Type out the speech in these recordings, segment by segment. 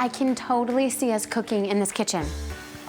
I can totally see us cooking in this kitchen.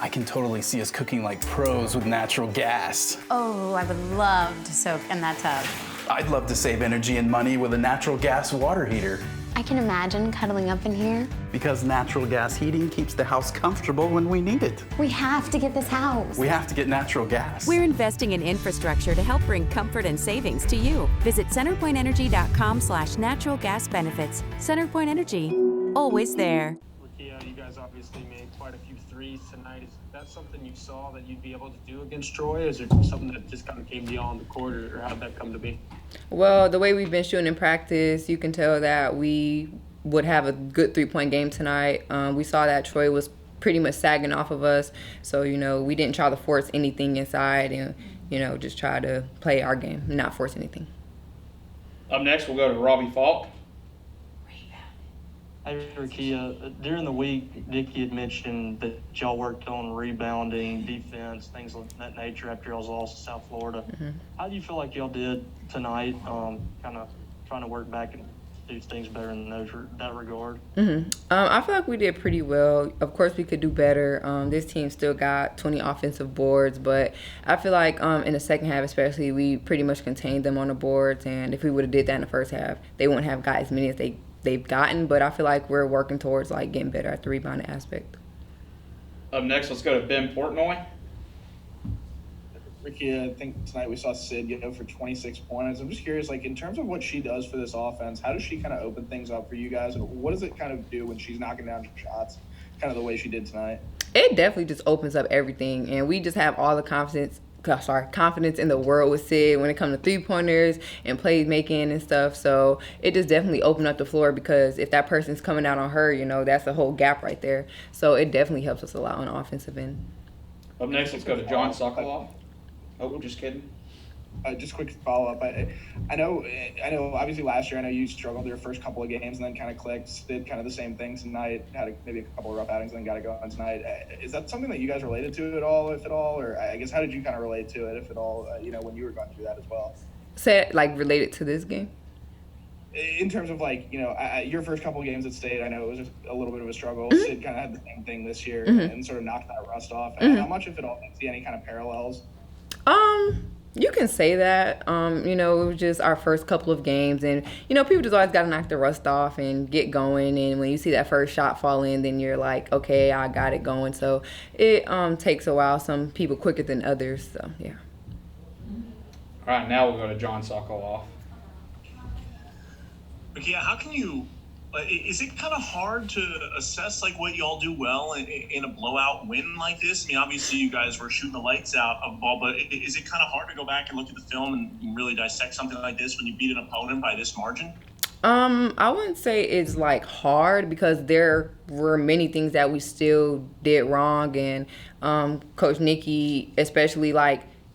I can totally see us cooking like pros with natural gas. Oh, I would love to soak in that tub. I'd love to save energy and money with a natural gas water heater. I can imagine cuddling up in here. Because natural gas heating keeps the house comfortable when we need it. We have to get this house. We have to get natural gas. We're investing in infrastructure to help bring comfort and savings to you. Visit centerpointenergy.com/natural gas benefits. CenterPoint Energy, always there. Rikea, you guys obviously made quite a few threes tonight. Is that something you saw that you'd be able to do against Troy? Or is it something that just kind of came to you on the court, or how'd that come to be? Well, the way we've been shooting in practice, you can tell that we would have a good three-point game tonight. We saw that Troy was pretty much sagging off of us. So, we didn't try to force anything inside and, just try to play our game, not force anything. Up next, we'll go to Robbie Falk. Hey, Rikea, during the week, Nikki had mentioned that y'all worked on rebounding, defense, things of that nature after y'all's lost to South Florida. Mm-hmm. How do you feel like y'all did tonight, kind of trying to work back and do things better in that regard? Mm-hmm. I feel like we did pretty well. Of course, we could do better. This team still got 20 offensive boards, but I feel like in the second half especially, we pretty much contained them on the boards, and if we would have did that in the first half, they wouldn't have got as many as they've gotten, but I feel like we're working towards getting better at the rebounding aspect. Up next, let's go to Ben Portnoy. Rikea, I think tonight we saw Sid for 26 points. I'm just curious, in terms of what she does for this offense, how does she kind of open things up for you guys? And what does it kind of do when she's knocking down shots, kind of the way she did tonight? It definitely just opens up everything, and we just have all the confidence in the world with Sid when it comes to three-pointers and playmaking and stuff. So it just definitely opened up the floor, because if that person's coming out on her, that's a whole gap right there. So it definitely helps us a lot on the offensive end. Up next, let's go to John Sokolov. Oh, just kidding. Just quick follow-up. I know. Obviously, last year, I know you struggled your first couple of games and then kind of clicked. Did kind of the same thing tonight. Had maybe a couple of rough outings and then got it going tonight. Is that something that you guys related to at all, if at all, or I guess how did you kind of relate to it, if at all? When you were going through that as well. Say related to this game. In terms of your first couple of games at State, I know it was just a little bit of a struggle. Mm-hmm. Sid kind of had the same thing this year and sort of knocked that rust off. Mm-hmm. How much, if at all, do you see any kind of parallels? You can say that. It was just our first couple of games, and people just always got to knock the rust off and get going. And when you see that first shot fall in, then you're like, okay, I got it going. So it takes a while. Some people quicker than others. So yeah. All right, now we'll go to John Sokolov. Okay, how can you? Is it kind of hard to assess what y'all do well in a blowout win like this? I mean, obviously you guys were shooting the lights out of the ball, but is it kind of hard to go back and look at the film and really dissect something like this when you beat an opponent by this margin? I wouldn't say it's hard, because there were many things that we still did wrong, and Coach Nikki especially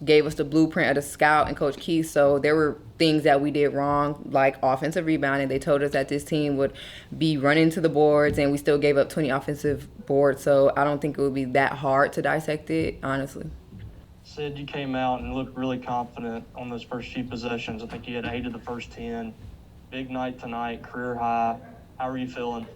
gave us the blueprint of the scout, and Coach Keith. So there were things that we did wrong, like offensive rebounding. They told us that this team would be running to the boards, and we still gave up 20 offensive boards. So I don't think it would be that hard to dissect it, honestly. Sid, you came out and looked really confident on those first few possessions. I think you had 8 of the first 10. Big night tonight, career high. How are you feeling?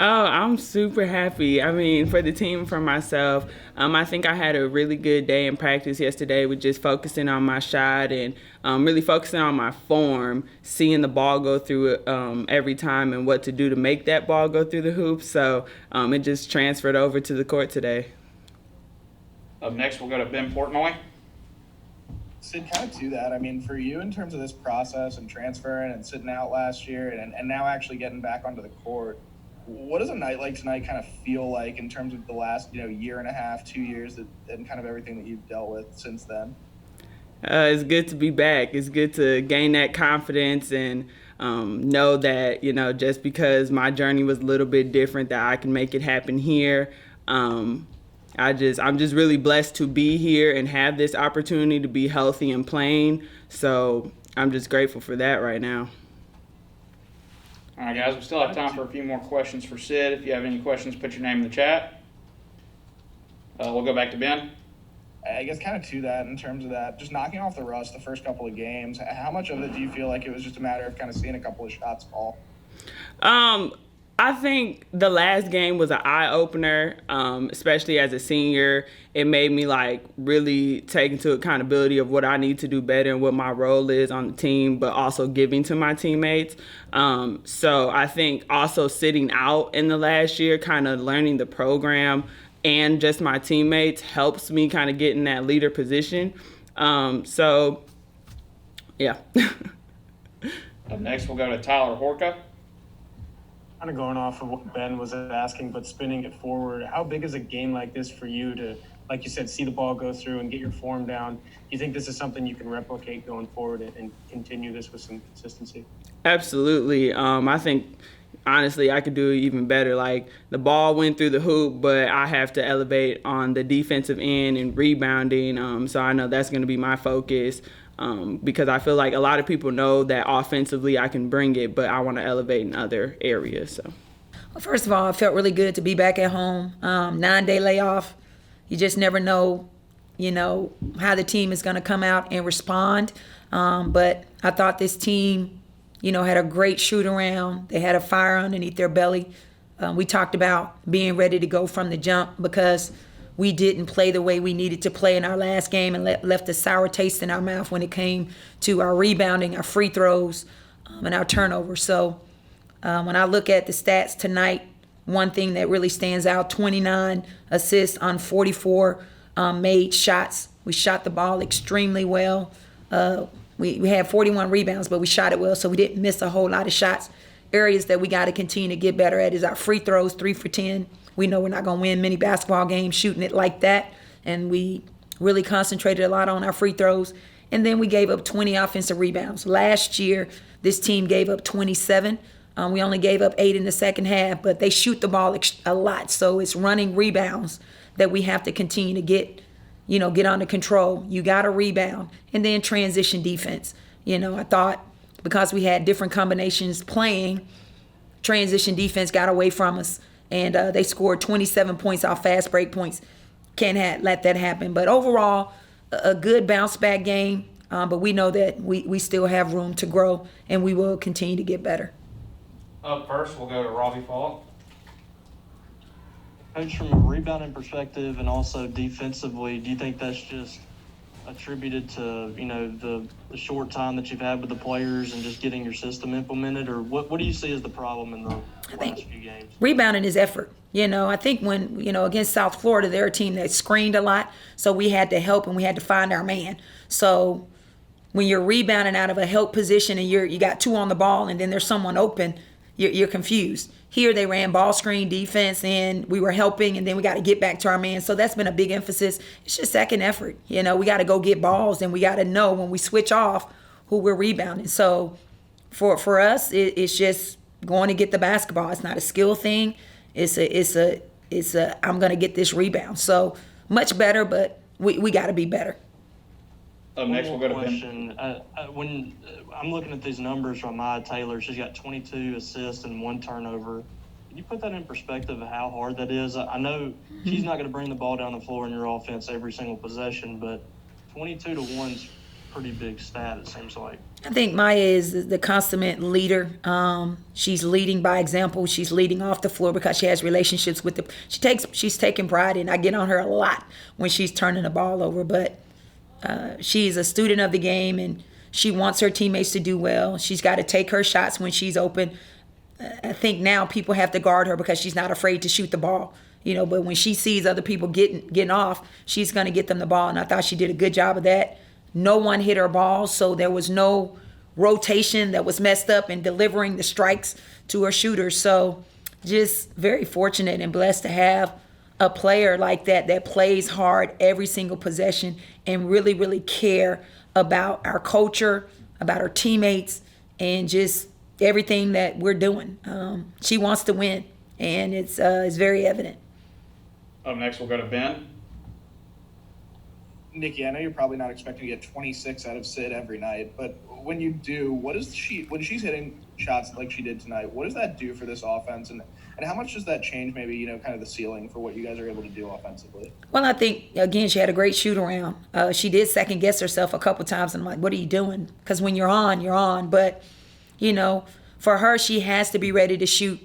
Oh, I'm super happy. I mean, for the team, for myself, I think I had a really good day in practice yesterday with just focusing on my shot and really focusing on my form, seeing the ball go through it every time and what to do to make that ball go through the hoop. So it just transferred over to the court today. Up next, we'll go to Ben Portnoy. Sid, kind of to that, I mean, for you in terms of this process and transferring and sitting out last year and now actually getting back onto the court, what does a night like tonight kind of feel like in terms of the last, year and a half, 2 years, and kind of everything that you've dealt with since then? It's good to be back. It's good to gain that confidence and know that, just because my journey was a little bit different, that I can make it happen here. I'm just really blessed to be here and have this opportunity to be healthy and playing. So I'm just grateful for that right now. All right, guys, we still have time for a few more questions for Sid. If you have any questions, put your name in the chat. We'll go back to Ben. I guess kind of to that, in terms of that, just knocking off the rust the first couple of games, how much of it do you feel like it was just a matter of kind of seeing a couple of shots fall? I think the last game was an eye-opener, especially as a senior. It made me really take into accountability of what I need to do better and what my role is on the team, but also giving to my teammates. So I think also sitting out in the last year, kind of learning the program and just my teammates helps me kind of get in that leader position. So, yeah. Up next, we'll go to Tyler Horka. Kind of going off of what Ben was asking, but spinning it forward, how big is a game like this for you to, like you said, see the ball go through and get your form down? Do you think this is something you can replicate going forward and continue this with some consistency? Absolutely. I think, honestly, I could do it even better. The ball went through the hoop, but I have to elevate on the defensive end and rebounding. So I know that's going to be my focus. Because I feel like a lot of people know that offensively I can bring it, but I want to elevate in other areas. So, well, first of all, it felt really good to be back at home. 9-day layoff. You just never know, how the team is going to come out and respond. But I thought this team, had a great shoot around. They had a fire underneath their belly. We talked about being ready to go from the jump because we didn't play the way we needed to play in our last game and left a sour taste in our mouth when it came to our rebounding, our free throws, and our turnovers. So when I look at the stats tonight, one thing that really stands out, 29 assists on 44 made shots. We shot the ball extremely well. We had 41 rebounds, but we shot it well, so we didn't miss a whole lot of shots. Areas that we got to continue to get better at is our free throws, 3 for 10. We know we're not going to win many basketball games shooting it like that, and we really concentrated a lot on our free throws. And then we gave up 20 offensive rebounds. Last year, this team gave up 27. We only gave up 8 in the second half, but they shoot the ball a lot. So it's running rebounds that we have to continue to get under control. You got to rebound. And then transition defense. I thought because we had different combinations playing, transition defense got away from us. And they scored 27 points off fast break points. Can't let that happen. But overall, a good bounce back game. But we know that we still have room to grow, and we will continue to get better. Up first, we'll go to Robbie Falk. Coach, from a rebounding perspective and also defensively, do you think that's just attributed to, the short time that you've had with the players and just getting your system implemented? Or what do you see as the problem in the last few games? Rebounding is effort. I think when, against South Florida, they're a team that screened a lot, so we had to help and we had to find our man. So when you're rebounding out of a help position and you got 2 on the ball and then there's someone open, you're confused. Here they ran ball screen defense and we were helping, and then we got to get back to our man. So that's been a big emphasis. It's just second effort. We got to go get balls, and we got to know when we switch off who we're rebounding. So for us, it's just going to get the basketball. It's not a skill thing. It's a I'm going to get this rebound. So much better, but we got to be better. Next, we'll go to question. When I'm looking at these numbers from Maya Taylor, she's got 22 assists and 1 turnover. Can you put that in perspective of how hard that is? I know she's not going to bring the ball down the floor in your offense every single possession, but 22 to 1's a pretty big stat, it seems like. I think Maya is the consummate leader. She's leading by example. She's leading off the floor because she has relationships with she's taking pride in. I get on her a lot when she's turning the ball over, but she's a student of the game, and she wants her teammates to do well. She's got to take her shots when she's open. I think now people have to guard her because she's not afraid to shoot the ball. But when she sees other people getting off, she's going to get them the ball, and I thought she did a good job of that. No one hit her ball, so there was no rotation that was messed up in delivering the strikes to her shooters. So just very fortunate and blessed to have a player like that plays hard every single possession and really, really care about our culture, about our teammates, and just everything that we're doing. She wants to win, and it's very evident. Up next, we'll go to Ben. Nikki, I know you're probably not expecting to get 26 out of Sid every night, but when you do, when she's hitting shots like she did tonight, what does that do for this offense? And how much does that change maybe, kind of the ceiling for what you guys are able to do offensively? Well, I think, again, she had a great shoot around. She did second guess herself a couple times, and I'm like, what are you doing? Because when you're on, you're on. But, for her, she has to be ready to shoot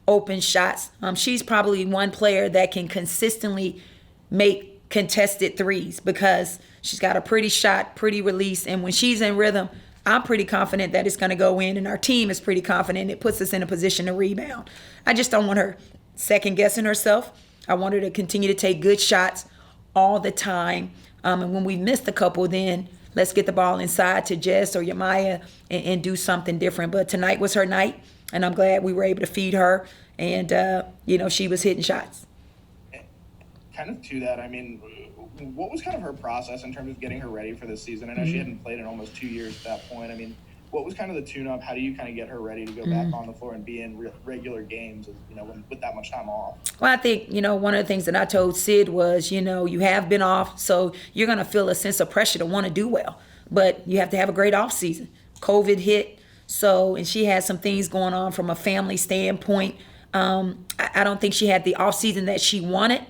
open shots. She's probably one player that can consistently make contested threes because she's got a pretty shot, pretty release. And when she's in rhythm, I'm pretty confident that it's going to go in, and our team is pretty confident. It puts us in a position to rebound. I just don't want her second guessing herself. I want her to continue to take good shots all the time. And when we missed a couple, then let's get the ball inside to Jess or Yamaya and do something different. But tonight was her night, and I'm glad we were able to feed her. And, she was hitting shots. Kind of to that, I mean, what was kind of her process in terms of getting her ready for this season? I know she hadn't played in almost 2 years at that point. I mean, what was kind of the tune-up? How do you kind of get her ready to go back on the floor and be in regular games, with that much time off? Well, I think, one of the things that I told Sid was, you have been off, so you're going to feel a sense of pressure to want to do well. But you have to have a great off season. COVID hit, and she had some things going on from a family standpoint. I don't think she had the off season that she wanted.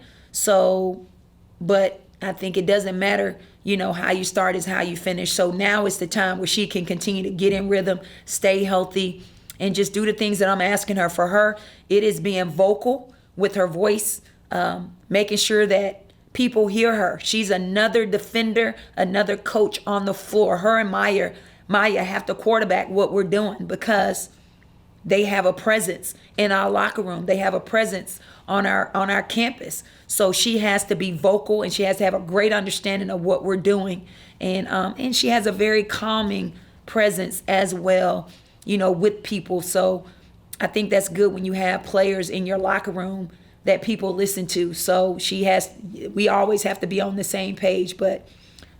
But I think it doesn't matter, how you start is how you finish. So now is the time where she can continue to get in rhythm, stay healthy, and just do the things that I'm asking her. For her, it is being vocal with her voice, making sure that people hear her. She's another defender, another coach on the floor. Her and Maya have to quarterback what we're doing because they have a presence in our locker room. They have a presence on our campus. So she has to be vocal, and she has to have a great understanding of what we're doing. And she has a very calming presence as well, with people. So I think that's good when you have players in your locker room that people listen to. So we always have to be on the same page. But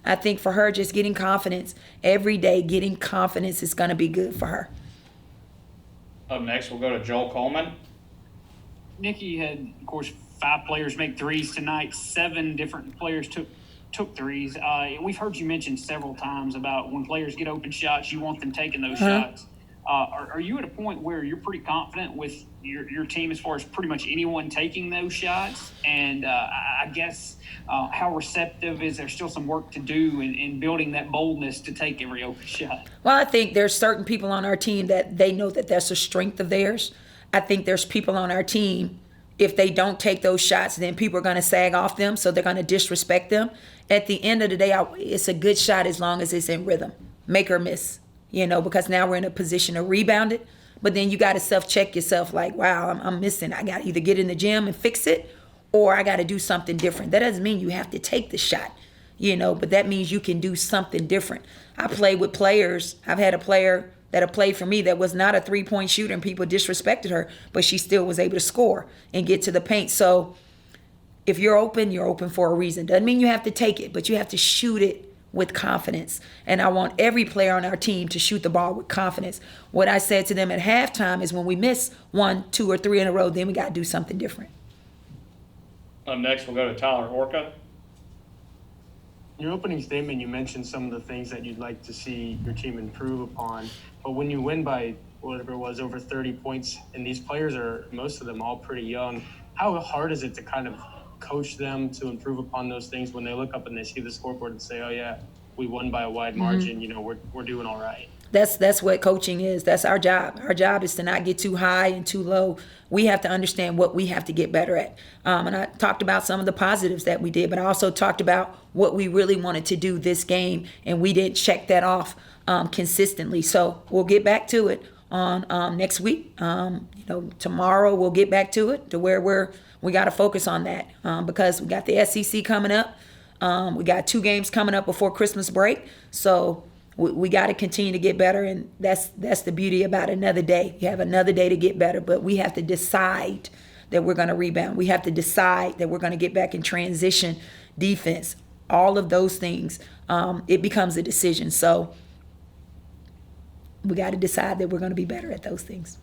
I think for her, just getting confidence every day, getting confidence is going to be good for her. Up next, we'll go to Joel Coleman. Nikki had, of course, 5 players make threes tonight. 7 different players took threes. We've heard you mention several times about when players get open shots, you want them taking those shots. Are you at a point where you're pretty confident with your team as far as pretty much anyone taking those shots? And I guess how receptive is there still some work to do in building that boldness to take every open shot? Well, I think there's certain people on our team that they know that that's a strength of theirs. I think there's people on our team, if they don't take those shots, then people are going to sag off them, so they're going to disrespect them. At the end of the day, it's a good shot as long as it's in rhythm. Make or miss, because now we're in a position to rebound it. But then you got to self-check yourself like, wow, I'm missing. I got to either get in the gym and fix it, or I got to do something different. That doesn't mean you have to take the shot, but that means you can do something different. I play with players. I've had a player that have played for me that was not a three-point shooter, and people disrespected her, but she still was able to score and get to the paint. So if you're open for a reason. Doesn't mean you have to take it, but you have to shoot it with confidence. And I want every player on our team to shoot the ball with confidence. What I said to them at halftime is when we miss 1, 2, or 3 in a row, then we got to do something different. Up next, we'll go to Tyler Orca. In your opening statement, you mentioned some of the things that you'd like to see your team improve upon. But when you win by whatever it was, over 30 points, and these players are, most of them, all pretty young, how hard is it to kind of coach them to improve upon those things when they look up and they see the scoreboard and say, oh yeah, we won by a wide margin, we're doing all right? That's what coaching is. That's our job. Our job is to not get too high and too low. We have to understand what we have to get better at. And I talked about some of the positives that we did, but I also talked about what we really wanted to do this game, and we didn't check that off consistently. So we'll get back to it on next week. Tomorrow we'll get back to it to where we got to focus on that because we got the SEC coming up. We got 2 games coming up before Christmas break. So we got to continue to get better, and that's the beauty about another day. You have another day to get better, but we have to decide that we're going to rebound. We have to decide that we're going to get back in transition defense. All of those things, it becomes a decision. So we got to decide that we're going to be better at those things.